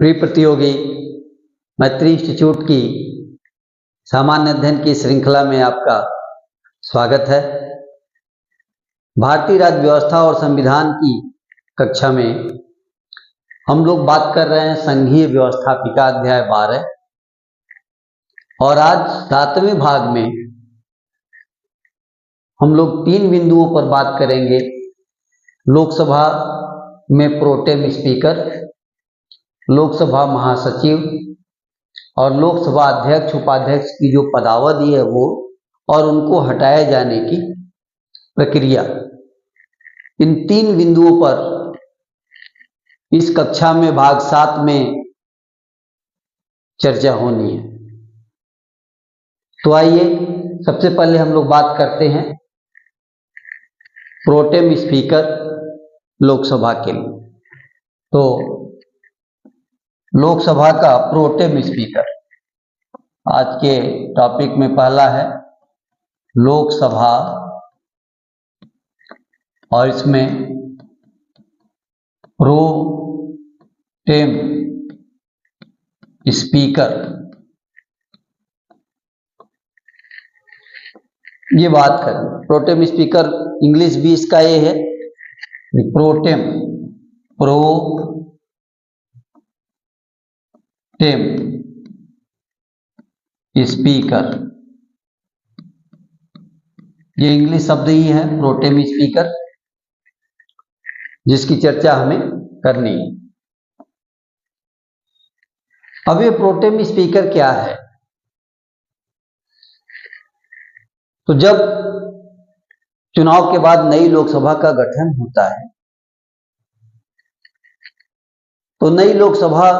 प्रिय प्रतियोगी, मैत्री इंस्टीट्यूट की सामान्य अध्ययन की श्रृंखला में आपका स्वागत है। भारतीय राज्य व्यवस्था और संविधान की कक्षा में हम लोग बात कर रहे हैं संघीय व्यवस्थापिका अध्याय 12 और आज 7वें भाग में हम लोग 3 बिंदुओं पर बात करेंगे। लोकसभा में प्रोटेम स्पीकर, लोकसभा महासचिव और लोकसभा अध्यक्ष उपाध्यक्ष की जो पदावधि है वो और उनको हटाए जाने की प्रक्रिया, इन 3 बिंदुओं पर इस कक्षा में भाग 7 में चर्चा होनी है। तो आइए सबसे पहले हम लोग बात करते हैं प्रोटेम स्पीकर लोकसभा के लिए। तो लोकसभा का प्रोटेम स्पीकर आज के टॉपिक में पहला है लोकसभा, और इसमें प्रोटेम स्पीकर ये बात करें। प्रोटेम स्पीकर इंग्लिश भी इसका ये है प्रोटेम स्पीकर, ये इंग्लिश शब्द ही है प्रोटेम स्पीकर, जिसकी चर्चा हमें करनी है। अब ये प्रोटेम स्पीकर क्या है? तो जब चुनाव के बाद नई लोकसभा का गठन होता है तो नई लोकसभा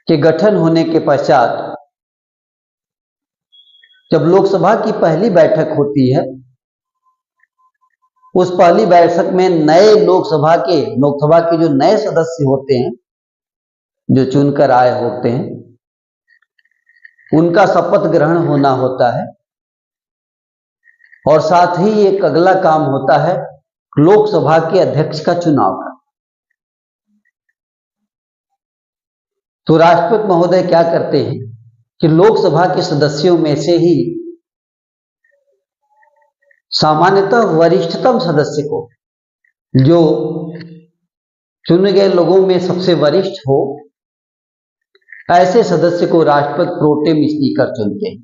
के गठन होने के पश्चात जब लोकसभा की पहली बैठक होती है, उस पहली बैठक में नए लोकसभा के जो नए सदस्य होते हैं, जो चुनकर आए होते हैं, उनका शपथ ग्रहण होना होता है। और साथ ही एक अगला काम होता है लोकसभा के अध्यक्ष का चुनाव का। तो राष्ट्रपति महोदय क्या करते हैं कि लोकसभा के सदस्यों में से ही सामान्यतः वरिष्ठतम सदस्य को, जो चुने गए लोगों में सबसे वरिष्ठ हो, ऐसे सदस्य को राष्ट्रपति प्रोटेम स्पीकर चुनते हैं।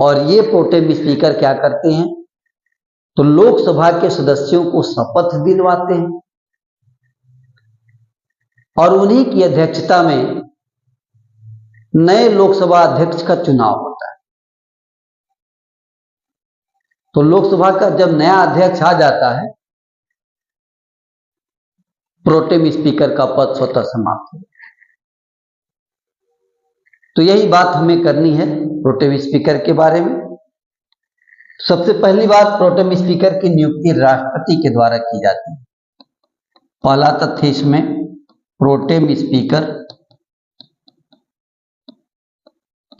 और ये प्रोटेम स्पीकर क्या करते हैं? तो लोकसभा के सदस्यों को शपथ दिलवाते हैं और उन्हीं की अध्यक्षता में नए लोकसभा अध्यक्ष का चुनाव होता है। तो लोकसभा का जब नया अध्यक्ष आ जाता है, प्रोटेम स्पीकर का पद स्वतः समाप्त हो जाता है। तो यही बात हमें करनी है प्रोटेम स्पीकर के बारे में। सबसे पहली बात, प्रोटेम स्पीकर की नियुक्ति राष्ट्रपति के द्वारा की जाती है। पहला तथ्य इसमें, प्रोटेम स्पीकर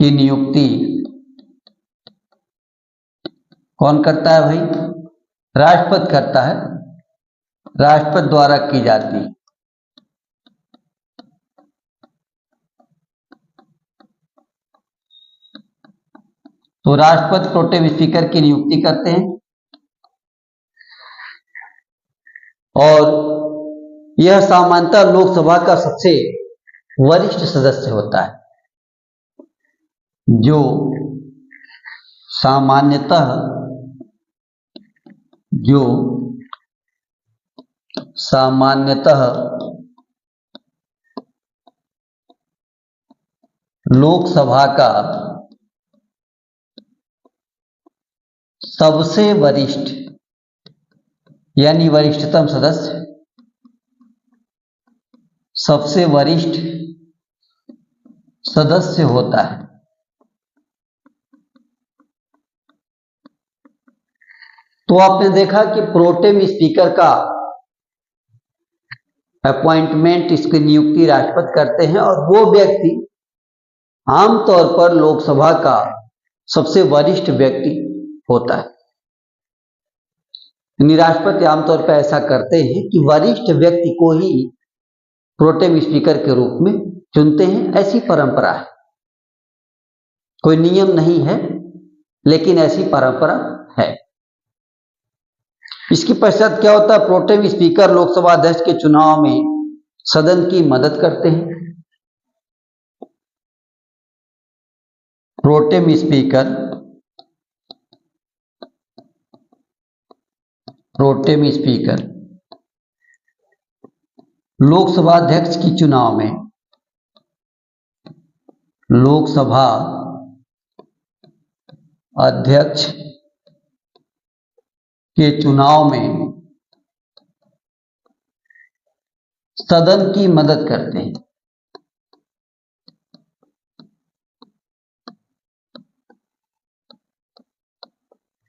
की नियुक्ति कौन करता है भाई? राष्ट्रपति करता है, राष्ट्रपति द्वारा की जाती है। तो राष्ट्रपति प्रोटेम स्पीकर की नियुक्ति करते हैं और यह सामान्यतः लोकसभा का सबसे वरिष्ठ सदस्य होता है, जो सामान्यतः लोकसभा का सबसे वरिष्ठ यानी वरिष्ठतम सदस्य, सबसे वरिष्ठ सदस्य होता है। तो आपने देखा कि प्रोटेम स्पीकर का अपॉइंटमेंट, इसकी नियुक्ति राष्ट्रपति करते हैं और वो व्यक्ति आमतौर पर लोकसभा का सबसे वरिष्ठ व्यक्ति होता है। राष्ट्रपति आमतौर पर ऐसा करते हैं कि वरिष्ठ व्यक्ति को ही प्रोटेम स्पीकर के रूप में चुनते हैं। ऐसी परंपरा है, कोई नियम नहीं है, लेकिन ऐसी परंपरा है। इसके पश्चात क्या होता है, प्रोटेम स्पीकर लोकसभा अध्यक्ष के चुनाव में सदन की मदद करते हैं। प्रोटेम स्पीकर लोकसभा अध्यक्ष की चुनाव में, लोकसभा अध्यक्ष के चुनाव में सदन की मदद करते हैं।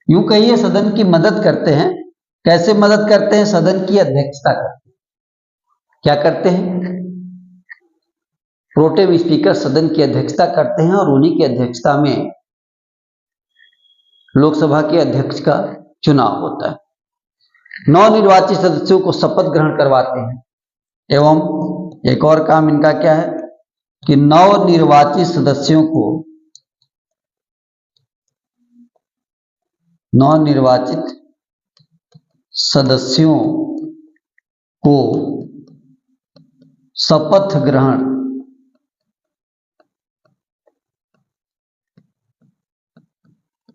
यूं कहिए सदन की मदद करते हैं। कैसे मदद करते हैं? सदन की अध्यक्षता करते हैं। क्या करते हैं? प्रोटेम स्पीकर सदन की अध्यक्षता करते हैं और उन्हीं की अध्यक्षता में लोकसभा के अध्यक्ष का चुनाव होता है। नवनिर्वाचित सदस्यों को शपथ ग्रहण करवाते हैं। एवं एक और काम इनका क्या है कि नवनिर्वाचित सदस्यों को शपथ ग्रहण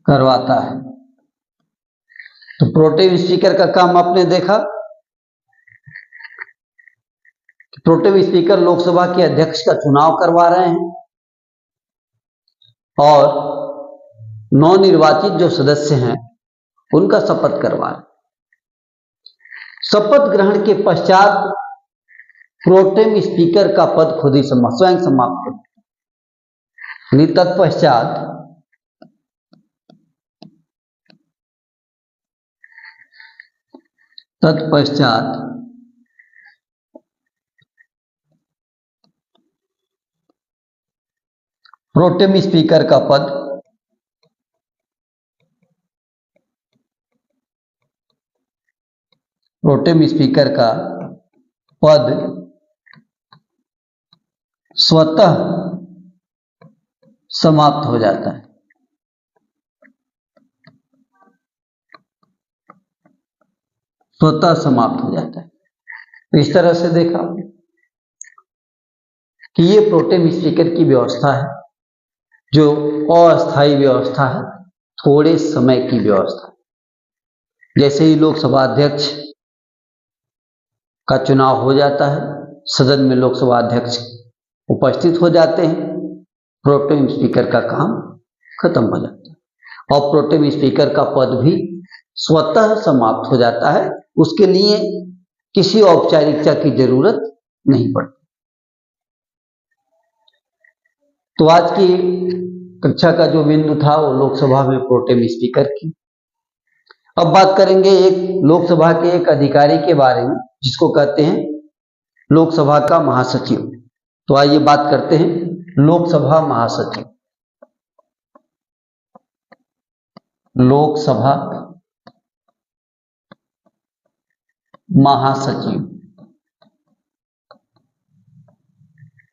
करवाता है। तो प्रोटेम स्पीकर का काम आपने देखा। प्रोटेम स्पीकर लोकसभा के अध्यक्ष का चुनाव करवा रहे हैं और नवनिर्वाचित जो सदस्य हैं उनका शपथ करवा रहे हैं। शपथ ग्रहण के पश्चात प्रोटेम स्पीकर का पद खुद ही स्वयं समाप्त होता है। तत्पश्चात प्रोटेम स्पीकर का पद स्वतः समाप्त हो जाता है। स्वतः समाप्त हो जाता है। तो इस तरह से देखा कि ये प्रोटेम स्पीकर की व्यवस्था है, जो अस्थायी व्यवस्था है, थोड़े समय की व्यवस्था है। जैसे ही लोकसभा अध्यक्ष का चुनाव हो जाता है, सदन में लोकसभा अध्यक्ष उपस्थित हो जाते हैं, प्रोटेम स्पीकर का काम खत्म हो जाता है और प्रोटेम स्पीकर का पद भी स्वतः समाप्त हो जाता है। उसके लिए किसी औपचारिकता की जरूरत नहीं पड़ती। तो आज की कक्षा का जो बिंदु था वो लोकसभा में प्रोटेम स्पीकर की। अब बात करेंगे एक लोकसभा के एक अधिकारी के बारे में जिसको कहते हैं लोकसभा का महासचिव। तो आइए बात करते हैं लोकसभा महासचिव। लोकसभा महासचिव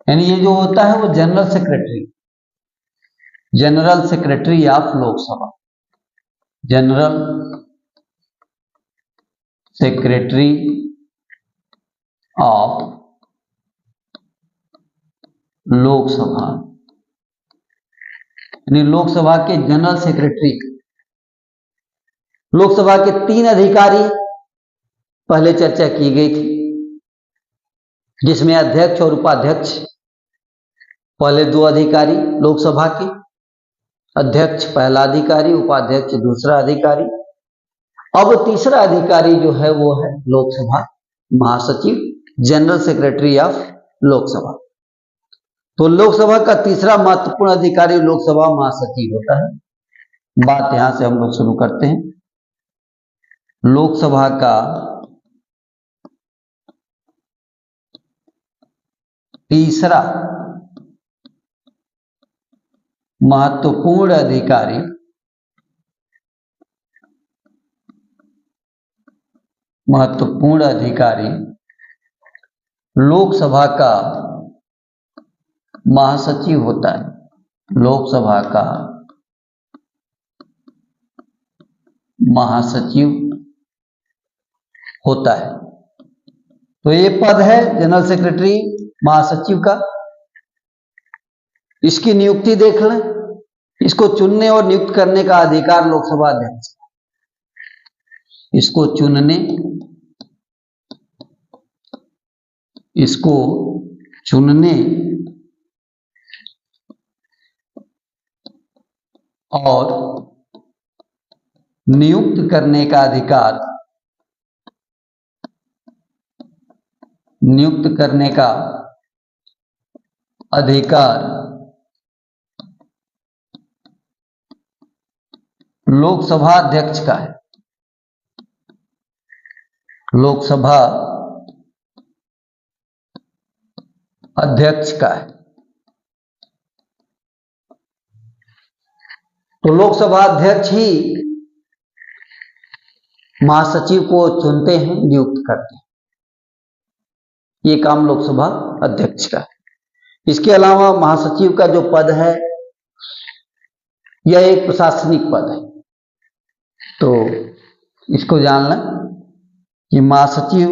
यानी ये जो होता है वो general secretary of Lok Sabha, general secretary of Lok Sabha, यानी लोकसभा के जनरल सेक्रेटरी। लोकसभा के 3 अधिकारी पहले चर्चा की गई थी, जिसमें अध्यक्ष और उपाध्यक्ष, पहले 2 अधिकारी लोकसभा के, अध्यक्ष पहला अधिकारी, उपाध्यक्ष दूसरा अधिकारी। अब तीसरा अधिकारी जो है वो है लोकसभा महासचिव, जनरल सेक्रेटरी ऑफ लोकसभा। तो लोकसभा का तीसरा महत्वपूर्ण अधिकारी लोकसभा महासचिव होता है। बात यहां से हम लोग शुरू करते हैं। लोकसभा का तीसरा महत्वपूर्ण अधिकारी महत्वपूर्ण अधिकारी लोकसभा का महासचिव होता है। लोकसभा का महासचिव होता है। तो ये पद है जनरल सेक्रेटरी महासचिव का। इसकी नियुक्ति देख लें। इसको चुनने और नियुक्त करने का अधिकार लोकसभा अध्यक्ष। इसको चुनने और नियुक्त करने का अधिकार लोकसभा अध्यक्ष का है। लोकसभा अध्यक्ष का है। तो लोकसभा अध्यक्ष ही महासचिव को चुनते हैं, नियुक्त करते हैं। ये काम लोकसभा अध्यक्ष का है। इसके अलावा महासचिव का जो पद है यह एक प्रशासनिक पद है। तो इसको जान लें कि महासचिव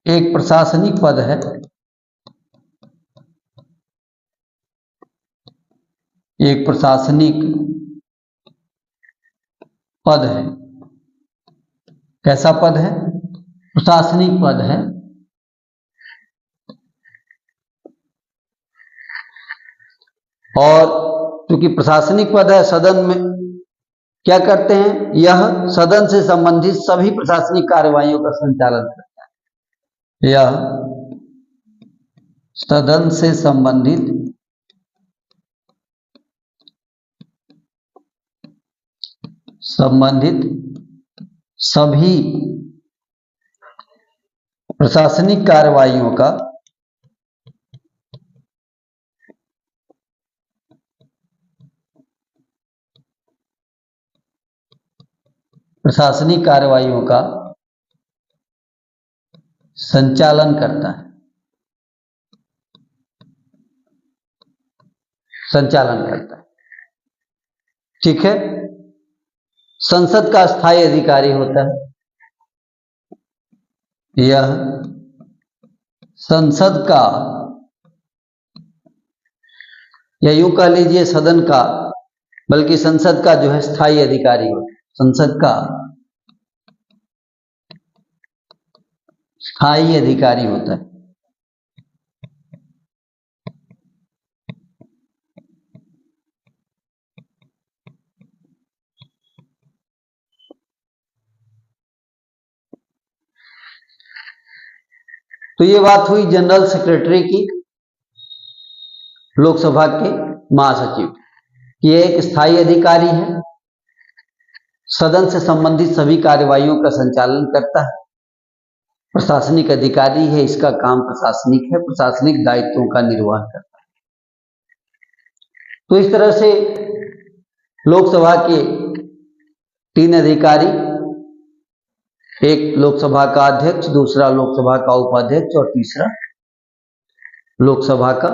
एक प्रशासनिक पद है। एक प्रशासनिक पद है। कैसा पद है? प्रशासनिक पद है। और क्योंकि प्रशासनिक पद है, सदन में क्या करते हैं? यह सदन से संबंधित सभी प्रशासनिक कार्यवाहियों का संचालन करता है। यह सदन से संबंधित सभी प्रशासनिक कार्यवाहियों का संचालन करता है। ठीक है। संसद का स्थायी अधिकारी होता है। यह संसद का, या यूं कह लीजिए सदन का, बल्कि संसद का जो है स्थायी अधिकारी होता है। संसद का स्थायी अधिकारी होता है। तो ये बात हुई जनरल सेक्रेटरी की, लोकसभा के महासचिव। ये एक स्थायी अधिकारी है, सदन से संबंधित सभी कार्यवाहियों का संचालन करता है, प्रशासनिक अधिकारी है, इसका काम प्रशासनिक है, प्रशासनिक दायित्वों का निर्वहन करता है। तो इस तरह से लोकसभा के 3 अधिकारी, एक लोकसभा का अध्यक्ष, दूसरा लोकसभा का उपाध्यक्ष और तीसरा लोकसभा का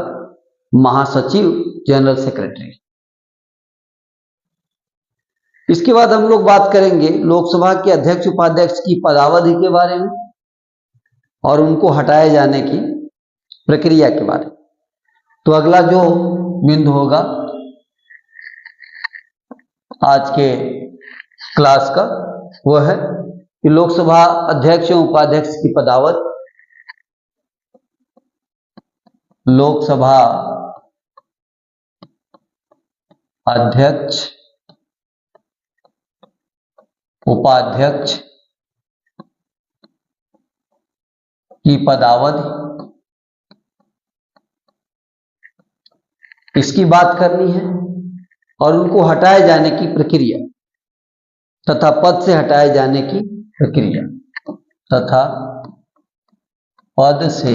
महासचिव, जनरल सेक्रेटरी। इसके बाद हम लोग बात करेंगे लोकसभा के अध्यक्ष उपाध्यक्ष की पदावधि के बारे में और उनको हटाए जाने की प्रक्रिया के बारे में। तो अगला जो बिंदु होगा आज के क्लास का वह है कि लोकसभा अध्यक्ष और उपाध्यक्ष की पदावधि, लोकसभा अध्यक्ष उपाध्यक्ष की पदावधि, इसकी बात करनी है और उनको हटाए जाने की प्रक्रिया तथा पद से हटाए जाने की प्रक्रिया तथा पद से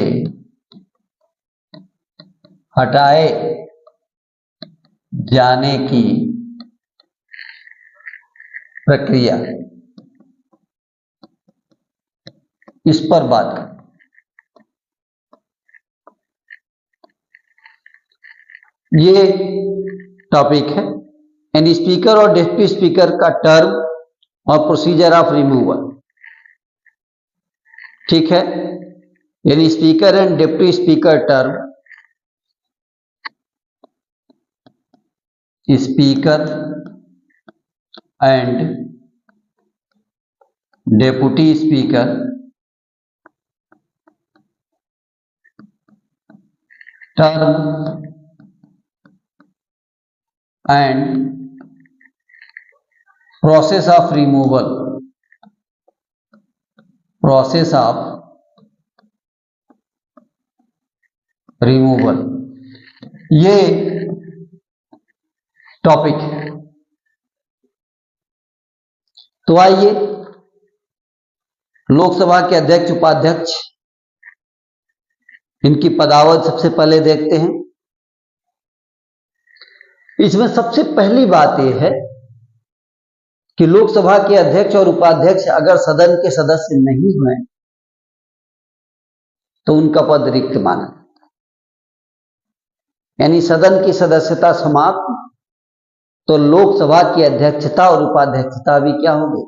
हटाए जाने की प्रक्रिया, इस पर बात करें। ये टॉपिक है यानी स्पीकर और डिप्टी स्पीकर का टर्म और प्रोसीजर ऑफ रिमूवल। ठीक है, यानी speaker and deputy speaker term, speaker and deputy speaker term and process of removal, process of removal, ये टॉपिक है। तो आइए लोकसभा के अध्यक्ष उपाध्यक्ष, इनकी पदावध सबसे पहले देखते हैं। इसमें सबसे पहली बात यह है कि लोकसभा के अध्यक्ष और उपाध्यक्ष अगर सदन के सदस्य नहीं हुए तो उनका पद रिक्त माना जाता है, यानी सदन की सदस्यता समाप्त, तो लोकसभा की अध्यक्षता और उपाध्यक्षता भी क्या हो गई,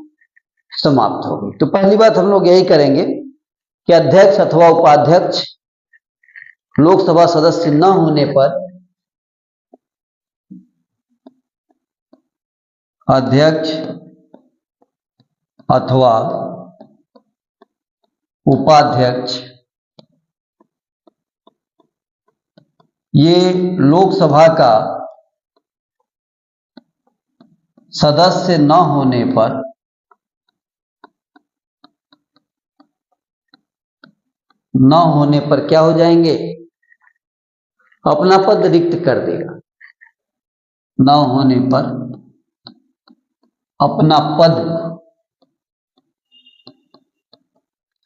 समाप्त हो गई। तो पहली बात हम लोग यही करेंगे कि अध्यक्ष अथवा उपाध्यक्ष लोकसभा सदस्य न होने पर अध्यक्ष अथवा उपाध्यक्ष ये लोकसभा का सदस्य न होने पर क्या हो जाएंगे, अपना पद रिक्त कर देगा। न होने पर अपना पद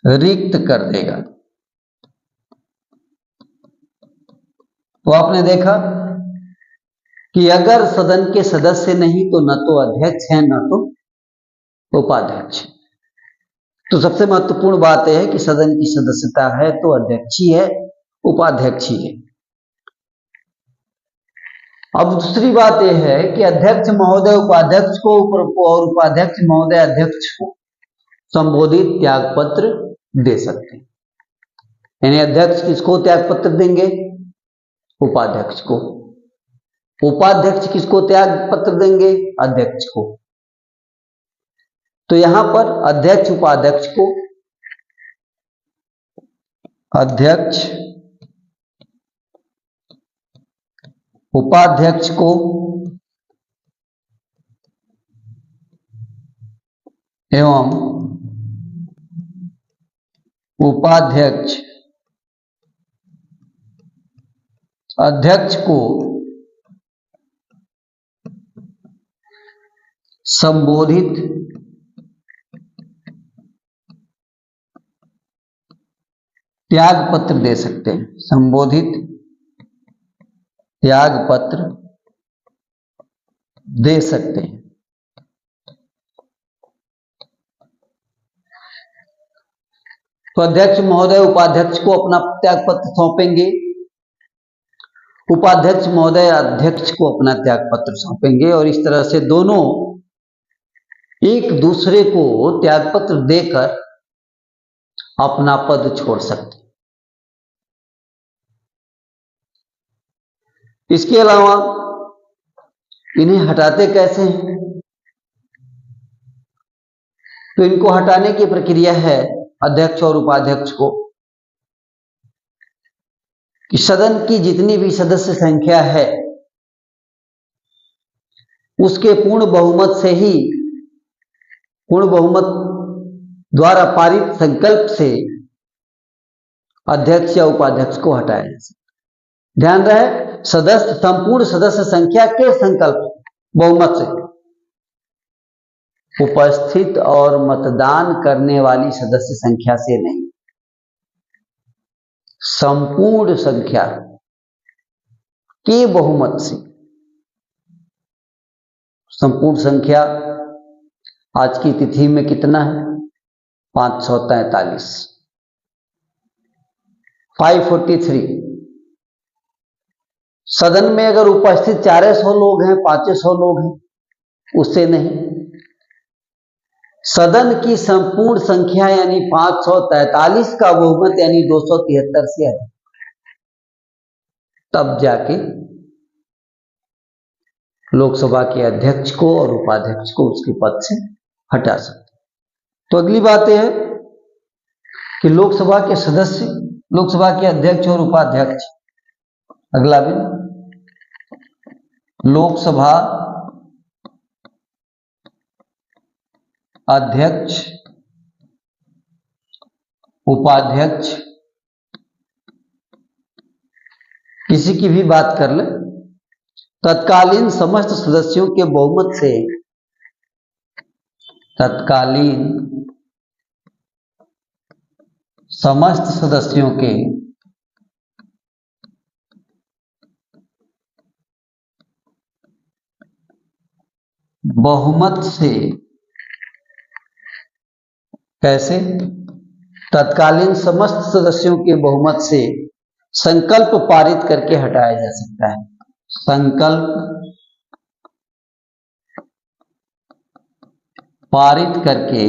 रिक्त कर देगा। तो आपने देखा कि अगर सदन के सदस्य नहीं तो न तो अध्यक्ष है न तो उपाध्यक्ष। तो सबसे महत्वपूर्ण बात यह है कि सदन की सदस्यता है तो अध्यक्ष ही है, उपाध्यक्ष ही है। अब दूसरी बात यह है कि अध्यक्ष महोदय उपाध्यक्ष को और उपाध्यक्ष महोदय अध्यक्ष को संबोधित त्याग पत्र दे सकते हैं। यानी अध्यक्ष किसको त्याग पत्र देंगे, उपाध्यक्ष को। उपाध्यक्ष किसको त्याग पत्र देंगे, अध्यक्ष को। तो यहां पर अध्यक्ष उपाध्यक्ष को, अध्यक्ष उपाध्यक्ष को एवं उपाध्यक्ष अध्यक्ष को संबोधित त्याग पत्र दे सकते हैं। संबोधित त्याग पत्र दे सकते हैं। तो अध्यक्ष महोदय उपाध्यक्ष को अपना त्याग पत्र सौंपेंगे, उपाध्यक्ष महोदय अध्यक्ष को अपना त्याग पत्र सौंपेंगे और इस तरह से दोनों एक दूसरे को त्याग पत्र देकर अपना पद छोड़ सकते। इसके अलावा इन्हें हटाते कैसे हैं, तो इनको हटाने की प्रक्रिया है अध्यक्ष और उपाध्यक्ष को कि सदन की जितनी भी सदस्य संख्या है उसके पूर्ण बहुमत से ही, पूर्ण बहुमत द्वारा पारित संकल्प से अध्यक्ष या उपाध्यक्ष को हटाया जा सकता है। ध्यान रहे, सदस्य संपूर्ण सदस्य संख्या के संकल्प बहुमत से, उपस्थित और मतदान करने वाली सदस्य संख्या से नहीं। संपूर्ण संख्या के बहुमत से, संपूर्ण संख्या आज की तिथि में कितना है? 543, 543। सदन में अगर उपस्थित 400 लोग हैं, 500 लोग हैं, उससे नहीं, सदन की संपूर्ण संख्या यानी 543 का बहुमत यानी 273 से अधिक, तब जाके लोकसभा के अध्यक्ष को और उपाध्यक्ष को उसके पद से हटा सकते। तो अगली बात यह है कि लोकसभा के सदस्य, लोकसभा के अध्यक्ष और उपाध्यक्ष, अगला बिंदु, लोकसभा अध्यक्ष उपाध्यक्ष किसी की भी बात कर ले, तत्कालीन समस्त सदस्यों के बहुमत से, तत्कालीन समस्त सदस्यों के बहुमत से, कैसे? तत्कालीन समस्त सदस्यों के बहुमत से संकल्प पारित करके हटाया जा सकता है। संकल्प पारित करके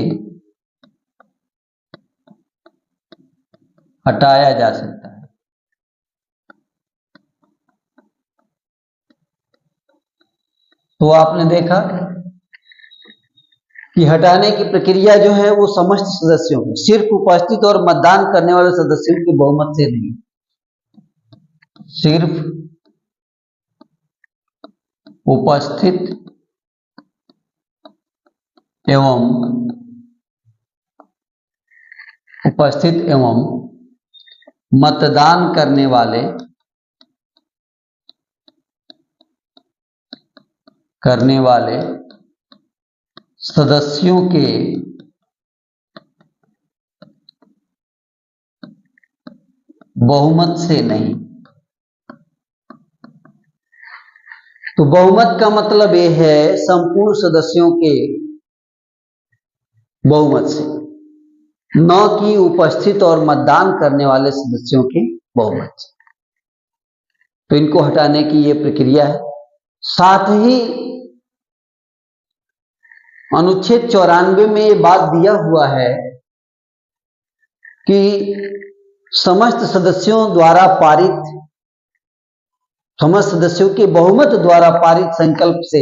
हटाया जा सकता है। तो आपने देखा कि हटाने की प्रक्रिया जो है वो समस्त सदस्यों को, सिर्फ उपस्थित और मतदान करने वाले सदस्यों के बहुमत से नहीं, सिर्फ उपस्थित एवं मतदान करने वाले सदस्यों के बहुमत से नहीं। तो बहुमत का मतलब यह है संपूर्ण सदस्यों के बहुमत से, न कि उपस्थित और मतदान करने वाले सदस्यों के बहुमत से। तो इनको हटाने की यह प्रक्रिया है। साथ ही अनुच्छेद 94 में यह बात दिया हुआ है कि समस्त सदस्यों द्वारा पारित, समस्त सदस्यों के बहुमत द्वारा पारित संकल्प से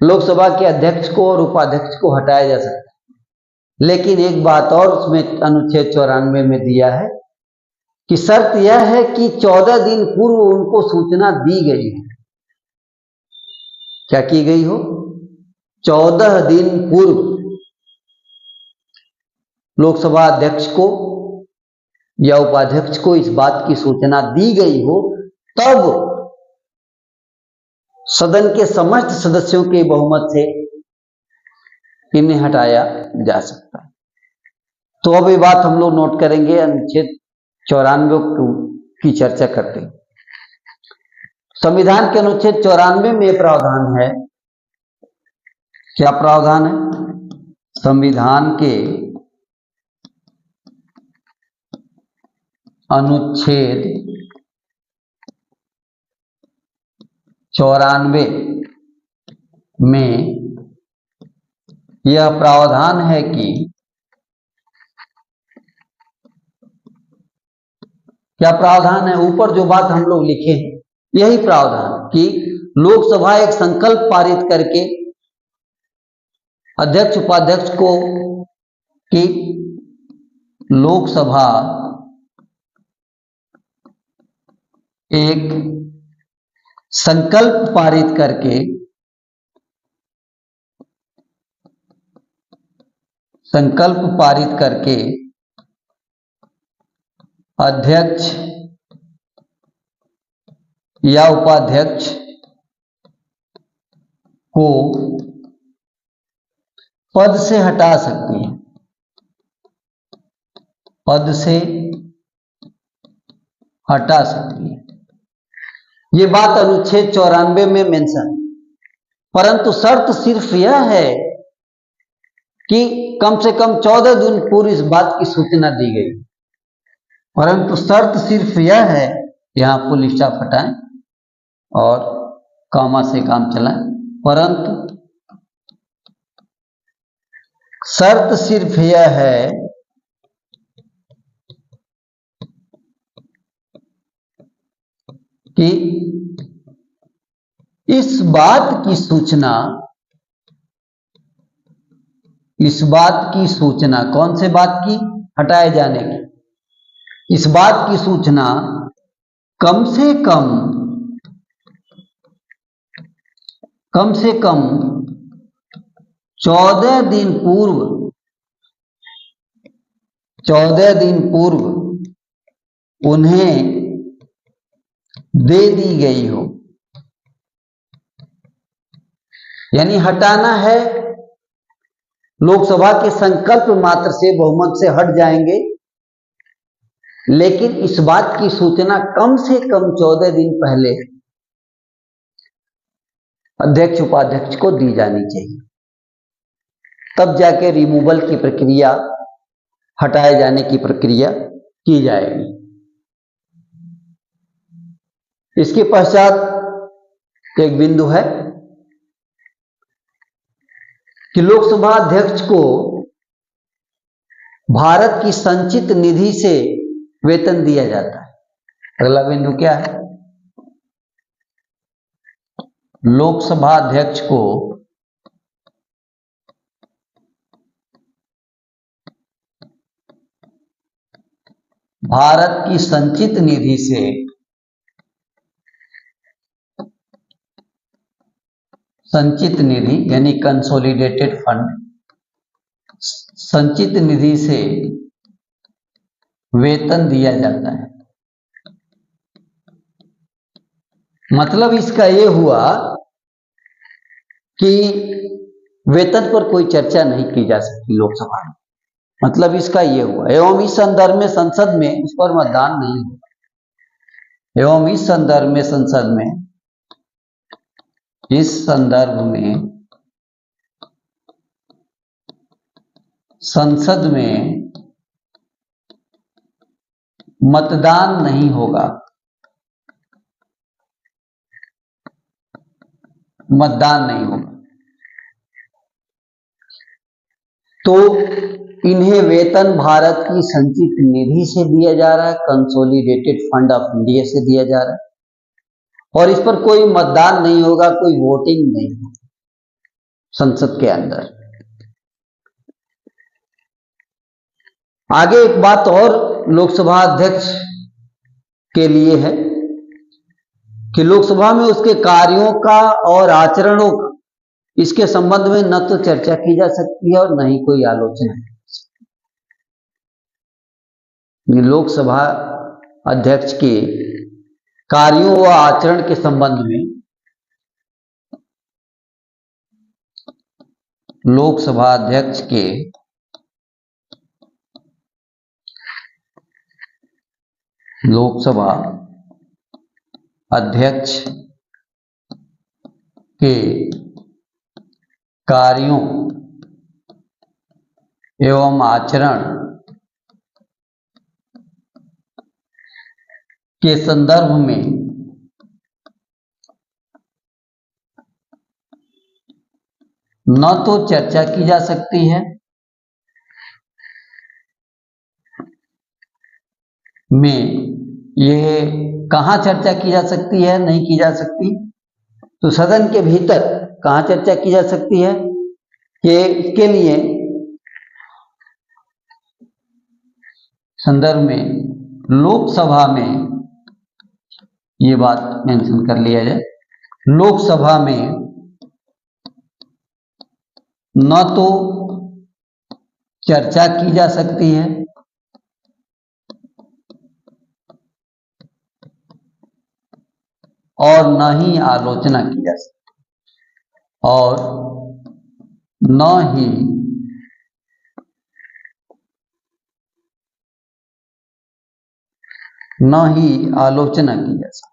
लोकसभा के अध्यक्ष को और उपाध्यक्ष को हटाया जा सकता है। लेकिन एक बात और उसमें अनुच्छेद 94 में दिया है कि शर्त यह है कि 14 दिन पूर्व उनको सूचना दी गई हो। क्या की गई हो? 14 दिन पूर्व लोकसभा अध्यक्ष को या उपाध्यक्ष को इस बात की सूचना दी गई हो, तब सदन के समस्त सदस्यों के बहुमत से इन्हें हटाया जा सकता है। तो अब ये बात हम लोग नोट करेंगे, अनुच्छेद 94 की चर्चा करते हैं। संविधान के अनुच्छेद 94 में यह प्रावधान है, क्या प्रावधान है? संविधान के अनुच्छेद 94 में यह प्रावधान है कि, क्या प्रावधान है? ऊपर जो बात हम लोग लिखे हैं यही प्रावधान कि लोकसभा एक संकल्प पारित करके अध्यक्ष उपाध्यक्ष को, कि लोकसभा एक संकल्प पारित करके अध्यक्ष या उपाध्यक्ष को पद से हटा सकती है, पद से हटा सकती है। ये बात अनुच्छेद 94 में मेंशन, परंतु शर्त सिर्फ यह है कि कम से कम 14 दिन पूर्व इस बात की सूचना दी गई, परंतु शर्त सिर्फ यह है, यहां फुल स्टॉप हटाएं और कॉमा से काम चलाएं, परंतु शर्त सिर्फ यह है कि इस बात की सूचना कौन से बात की? हटाए जाने की। इस बात की सूचना कम से कम 14 दिन पूर्व उन्हें दे दी गई हो। यानी हटाना है, लोकसभा के संकल्प मात्र से बहुमत से हट जाएंगे, लेकिन इस बात की सूचना कम से कम 14 दिन पहले अध्यक्ष उपाध्यक्ष को दी जानी चाहिए, तब जाके रिमूवल की प्रक्रिया, हटाए जाने की प्रक्रिया की जाएगी। इसके पश्चात एक बिंदु है कि लोकसभा अध्यक्ष को भारत की संचित निधि से वेतन दिया जाता है। अगला बिंदु क्या है? लोकसभा अध्यक्ष को भारत की संचित निधि से संचित निधि यानी कंसोलिडेटेड फंड, संचित निधि से वेतन दिया जाता है। मतलब इसका यह हुआ कि वेतन पर कोई चर्चा नहीं की जा सकती लोकसभा में। मतलब इसका यह हुआ, एवं इस संदर्भ में संसद में उस पर मतदान नहीं होगा। एवं इस संदर्भ में संसद में मतदान नहीं होगा। तो इन्हें वेतन भारत की संचित निधि से दिया जा रहा है, कंसोलिडेटेड फंड ऑफ इंडिया से दिया जा रहा है, और इस पर कोई मतदान नहीं होगा, कोई वोटिंग नहीं होगी संसद के अंदर। आगे एक बात और लोकसभा अध्यक्ष के लिए है कि लोकसभा में उसके कार्यों का और आचरणों का, इसके संबंध में न तो चर्चा की जा सकती है और न ही कोई आलोचना। लोकसभा अध्यक्ष के कार्यों व आचरण के संबंध में लोकसभा अध्यक्ष के कार्यों एवं आचरण के संदर्भ में न तो चर्चा की जा सकती है, यह कहां चर्चा की जा सकती है, नहीं की जा सकती, तो सदन के भीतर कहां चर्चा की जा सकती है कि इसके लिए संदर्भ में लोकसभा में ये बात मेंशन कर लिया जाए, लोकसभा में न तो चर्चा की जा सकती है और न ही आलोचना की जा सकती, और न ही आलोचना की जा सकती।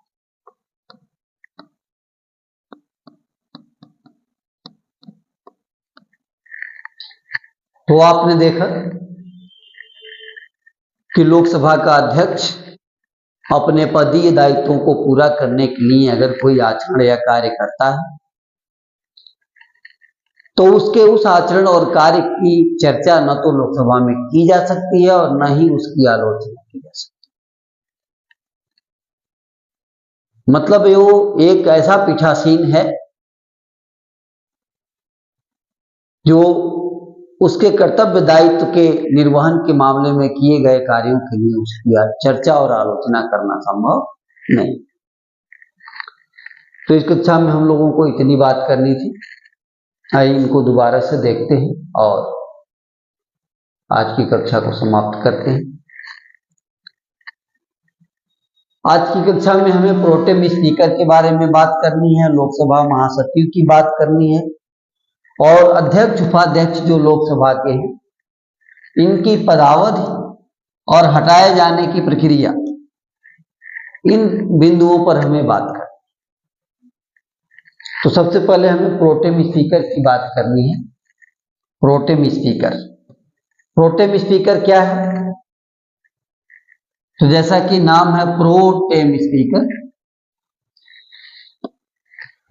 तो आपने देखा कि लोकसभा का अध्यक्ष अपने पदीय दायित्वों को पूरा करने के लिए अगर कोई आचरण या कार्य करता है तो उसके उस आचरण और कार्य की चर्चा न तो लोकसभा में की जा सकती है और न ही उसकी आलोचना की जा सकती। मतलब वो एक ऐसा पीठासीन है जो उसके कर्तव्य दायित्व के निर्वहन के मामले में किए गए कार्यों के लिए उसकी चर्चा और आलोचना करना संभव नहीं। तो इस कक्षा में हम लोगों को इतनी बात करनी थी। आइए इनको दोबारा से देखते हैं और आज की कक्षा को समाप्त करते हैं। आज की कक्षा में हमें प्रोटेम स्पीकर के बारे में बात करनी है, लोकसभा महासचिव की बात करनी है और अध्यक्ष उपाध्यक्ष जो लोकसभा के हैं इनकी पदावधि और हटाए जाने की प्रक्रिया, इन बिंदुओं पर हमें बात करनी। तो सबसे पहले हमें प्रोटेम स्पीकर की बात करनी है। प्रोटेम स्पीकर, प्रोटेम स्पीकर क्या है? तो जैसा कि नाम है प्रोटेम स्पीकर,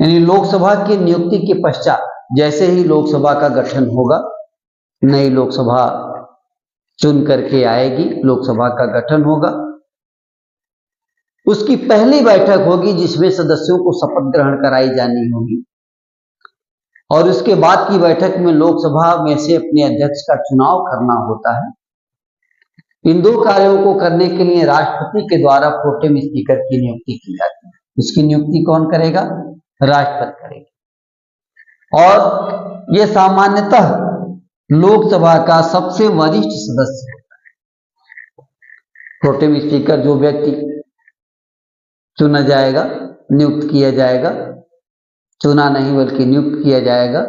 यानी लोकसभा की नियुक्ति के पश्चात जैसे ही लोकसभा का गठन होगा, नई लोकसभा चुन करके आएगी, लोकसभा का गठन होगा, उसकी पहली बैठक होगी जिसमें सदस्यों को शपथ ग्रहण कराई जानी होगी और उसके बाद की बैठक में लोकसभा में से अपने अध्यक्ष का चुनाव करना होता है। इन दो कार्यों को करने के लिए राष्ट्रपति के द्वारा प्रोटेम स्पीकर की नियुक्ति की जाती है। इसकी नियुक्ति कौन करेगा? राष्ट्रपति करेगा। और यह सामान्यतः लोकसभा का सबसे वरिष्ठ सदस्य होता है। प्रोटेम स्पीकर जो व्यक्ति चुना जाएगा, नियुक्त किया जाएगा, चुना नहीं बल्कि नियुक्त किया जाएगा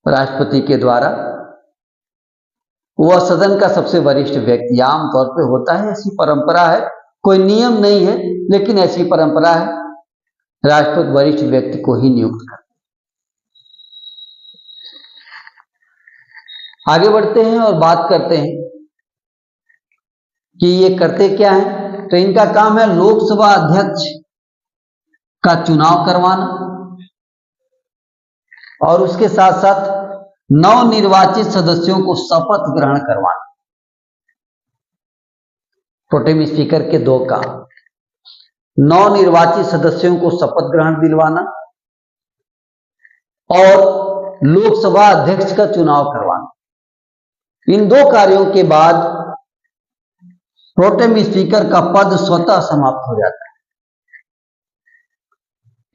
राष्ट्रपति के द्वारा, वह सदन का सबसे वरिष्ठ व्यक्ति आमतौर पे होता है। ऐसी परंपरा है, कोई नियम नहीं है लेकिन ऐसी परंपरा है, राष्ट्रपति वरिष्ठ व्यक्ति को ही नियुक्त करते। आगे बढ़ते हैं और बात करते हैं कि ये करते क्या हैं। तो इनका काम है लोकसभा अध्यक्ष का चुनाव करवाना और उसके साथ साथ नवनिर्वाचित सदस्यों को शपथ ग्रहण करवाना। प्रोटेम स्पीकर के दो काम, नवनिर्वाचित सदस्यों को शपथ ग्रहण दिलवाना और लोकसभा अध्यक्ष का चुनाव करवाना। इन दो कार्यों के बाद प्रोटेम स्पीकर का पद स्वतः समाप्त हो जाता है।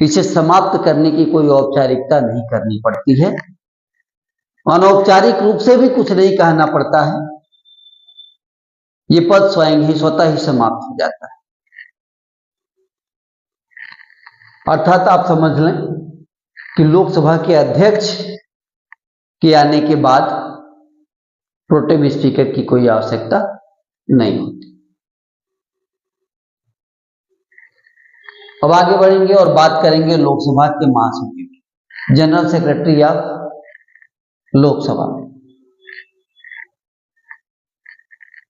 इसे समाप्त करने की कोई औपचारिकता नहीं करनी पड़ती है, अनौपचारिक रूप से भी कुछ नहीं कहना पड़ता है। ये पद स्वयं ही स्वतः ही समाप्त हो जाता है। अर्थात आप समझ लें कि लोकसभा के अध्यक्ष के आने के बाद प्रोटेम स्पीकर की कोई आवश्यकता नहीं होती। अब आगे बढ़ेंगे और बात करेंगे लोकसभा के महासचिव, जनरल सेक्रेटरी ऑफ लोकसभा।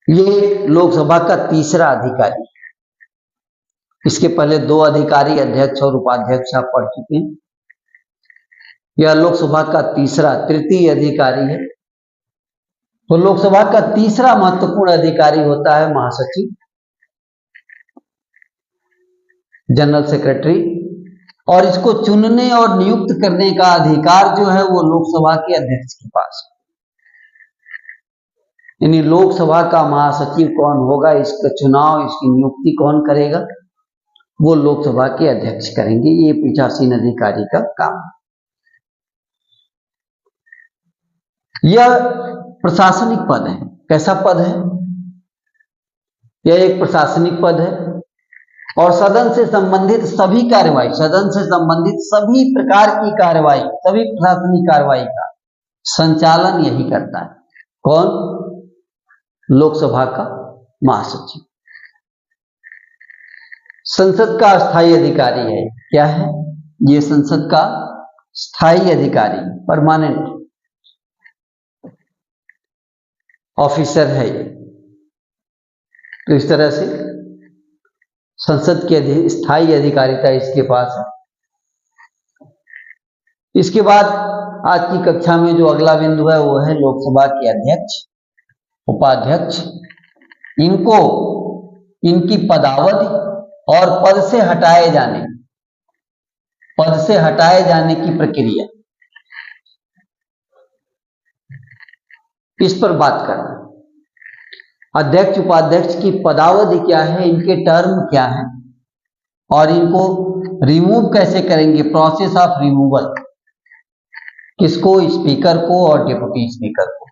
ये लोकसभा का तीसरा अधिकारी। इसके पहले दो अधिकारी अध्यक्ष और उपाध्यक्ष आप पढ़ चुके हैं। यह लोकसभा का तीसरा, तृतीय अधिकारी है। तो लोकसभा का तीसरा महत्वपूर्ण अधिकारी होता है महासचिव, जनरल सेक्रेटरी, और इसको चुनने और नियुक्त करने का अधिकार जो है वो लोकसभा के अध्यक्ष के पास। यानी लोकसभा का महासचिव कौन होगा, इसका चुनाव, इसकी नियुक्ति कौन करेगा, वो लोकसभा के अध्यक्ष करेंगे। ये पीठासीन अधिकारी का काम। यह प्रशासनिक पद है। कैसा पद है? यह एक प्रशासनिक पद है और सदन से संबंधित सभी कार्यवाही, सदन से संबंधित सभी प्रकार की कार्यवाही, सभी प्रशासनिक कार्यवाही का संचालन यही करता है। कौन? लोकसभा का महासचिव। संसद का स्थायी अधिकारी है। क्या है ये? संसद का स्थायी अधिकारी, परमानेंट। ऑफिसर है ये। तो इस तरह से संसद की स्थायी अधिकारिता इसके पास है। इसके बाद आज की कक्षा में जो अगला बिंदु है वो है लोकसभा के अध्यक्ष, उपाध्यक्ष। इनको इनकी पदावधि और पद से हटाए जाने की प्रक्रिया, इस पर बात करना। अध्यक्ष उपाध्यक्ष की पदावधि क्या है, इनके टर्म क्या है और इनको रिमूव कैसे करेंगे, प्रोसेस ऑफ रिमूवल, किसको, स्पीकर को और डिप्टी स्पीकर को।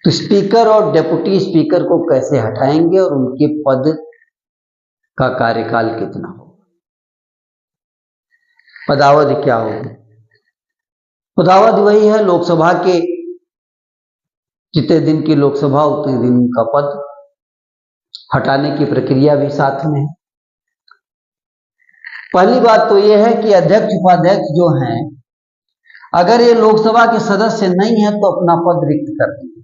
तो स्पीकर और डिप्टी स्पीकर को कैसे हटाएंगे और उनके पद का कार्यकाल कितना होगा, पदावधि क्या होगी। पदावधि वही है लोकसभा के, जितने दिन की लोकसभा उतने दिन का पद, हटाने की प्रक्रिया भी साथ में है। पहली बात तो यह है कि अध्यक्ष उपाध्यक्ष जो हैं, अगर ये लोकसभा के सदस्य नहीं है तो अपना पद रिक्त कर देंगे।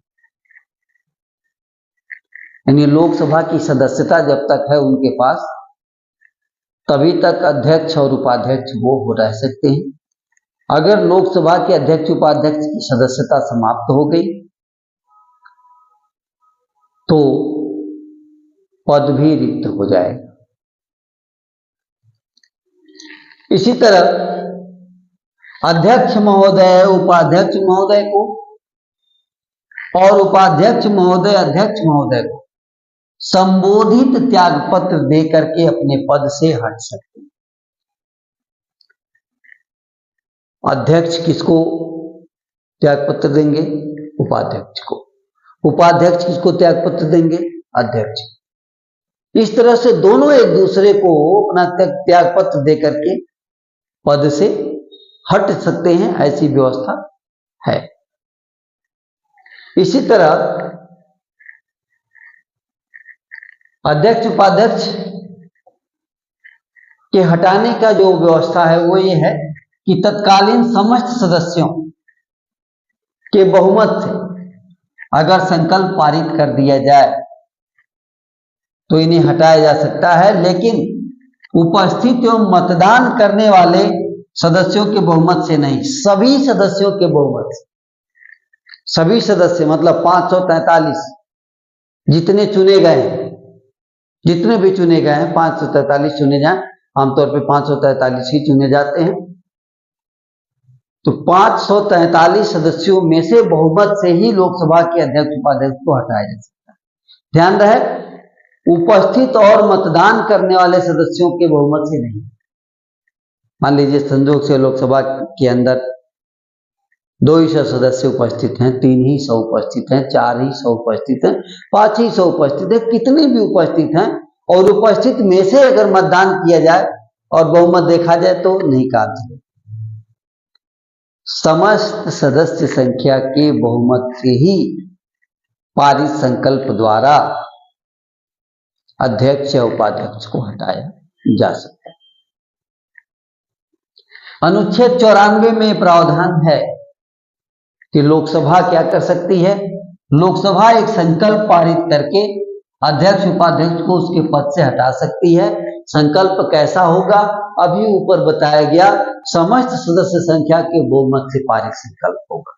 यानी लोकसभा की सदस्यता जब तक है उनके पास, तभी तक अध्यक्ष और उपाध्यक्ष वो हो रह सकते हैं। अगर लोकसभा के अध्यक्ष उपाध्यक्ष की सदस्यता समाप्त हो गई तो पद भी रिक्त हो जाएगा। इसी तरह अध्यक्ष महोदय उपाध्यक्ष महोदय को और उपाध्यक्ष महोदय अध्यक्ष महोदय को संबोधित त्याग पत्र दे करके अपने पद से हट सकते हैं। अध्यक्ष किसको त्याग पत्र देंगे, उपाध्यक्ष को। उपाध्यक्ष किसको त्याग पत्र देंगे, अध्यक्ष। इस तरह से दोनों एक दूसरे को अपना त्याग पत्र दे करके पद से हट सकते हैं, ऐसी व्यवस्था है। इसी तरह अध्यक्ष उपाध्यक्ष के हटाने का जो व्यवस्था है वो ये है कि तत्कालीन समस्त सदस्यों के बहुमत से अगर संकल्प पारित कर दिया जाए तो इन्हें हटाया जा सकता है, लेकिन उपस्थित एवं मतदान करने वाले सदस्यों के बहुमत से नहीं, सभी सदस्यों के बहुमत से। सभी सदस्य मतलब 543 जितने चुने गए हैं, जितने भी चुने गए हैं 543 चुने जाएं, आमतौर पे 543 ही चुने जाते हैं। तो 543 सदस्यों में से बहुमत से ही लोकसभा के अध्यक्ष उपाध्यक्ष को हटाया जा सकता है। ध्यान रहे, उपस्थित और मतदान करने वाले सदस्यों के बहुमत से नहीं। मान लीजिए संजोग से लोकसभा के अंदर 200 सदस्य उपस्थित हैं, 3 ही 100 उपस्थित हैं, 4 ही 100 उपस्थित हैं, 5 ही 100 उपस्थित है, कितने भी उपस्थित हैं और उपस्थित में से अगर मतदान किया जाए और बहुमत देखा जाए तो नहीं काम चलेगा। समस्त सदस्य संख्या के बहुमत से ही पारित संकल्प द्वारा अध्यक्ष या उपाध्यक्ष को हटाया जा सकता है। अनुच्छेद 94 में प्रावधान है कि लोकसभा क्या कर सकती है, लोकसभा एक संकल्प पारित करके अध्यक्ष उपाध्यक्ष को उसके पद से हटा सकती है। संकल्प कैसा होगा, अभी ऊपर बताया गया, समस्त सदस्य संख्या के बहुमत से पारित संकल्प होगा।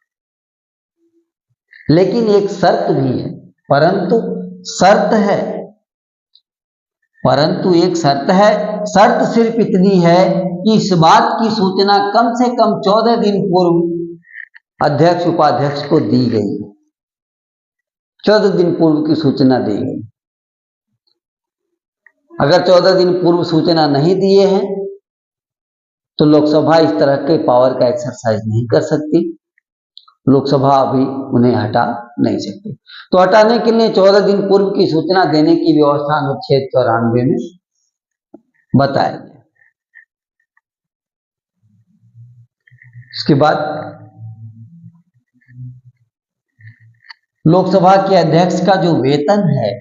लेकिन एक शर्त भी है, परंतु एक शर्त है। शर्त सिर्फ इतनी है कि इस बात की सूचना कम से कम 14 दिन पूर्व अध्यक्ष उपाध्यक्ष को दी गई है। 14 दिन पूर्व की सूचना दी गई। अगर 14 दिन पूर्व सूचना नहीं दिए हैं तो लोकसभा इस तरह के पावर का एक्सरसाइज नहीं कर सकती। लोकसभा अभी उन्हें हटा नहीं सकती। तो हटाने के लिए 14 दिन पूर्व की सूचना देने की व्यवस्था अनुच्छेद 94 में बताया गया। इसके बाद लोकसभा के अध्यक्ष का जो वेतन है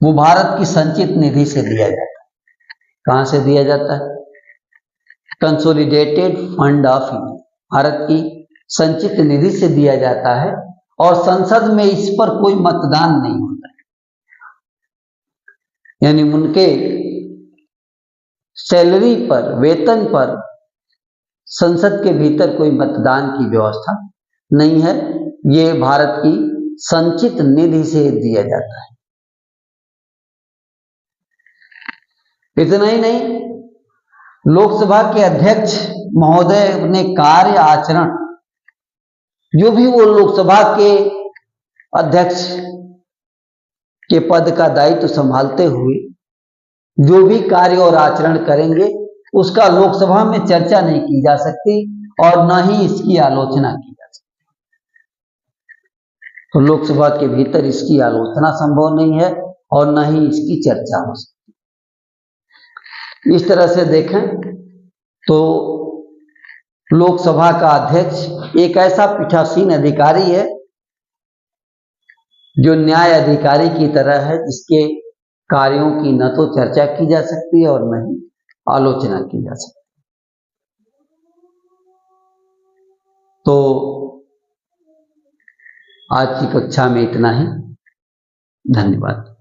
वो भारत की संचित निधि से दिया जाता है। कहां से दिया जाता है? Consolidated fund of India, Bharat की संचित निधि से दिया जाता है और संसद में इस पर कोई मतदान नहीं होता है, यानी उनके सैलरी पर, वेतन पर संसद के भीतर कोई मतदान की व्यवस्था नहीं है। ये भारत की संचित निधि से दिया जाता है। इतना ही नहीं, लोकसभा के अध्यक्ष महोदय अपने कार्य आचरण, जो भी वो लोकसभा के अध्यक्ष के पद का दायित्व संभालते हुए जो भी कार्य और आचरण करेंगे उसका लोकसभा में चर्चा नहीं की जा सकती और न ही इसकी आलोचना की जा सकती। तो लोकसभा के भीतर इसकी आलोचना संभव नहीं है और न ही इसकी चर्चा हो सकती। इस तरह से देखें तो लोकसभा का अध्यक्ष एक ऐसा पीठासीन अधिकारी है जो न्याय अधिकारी की तरह है, जिसके कार्यों की न तो चर्चा की जा सकती है और न ही आलोचना की जा सकती। तो आज की कक्षा में इतना ही। धन्यवाद।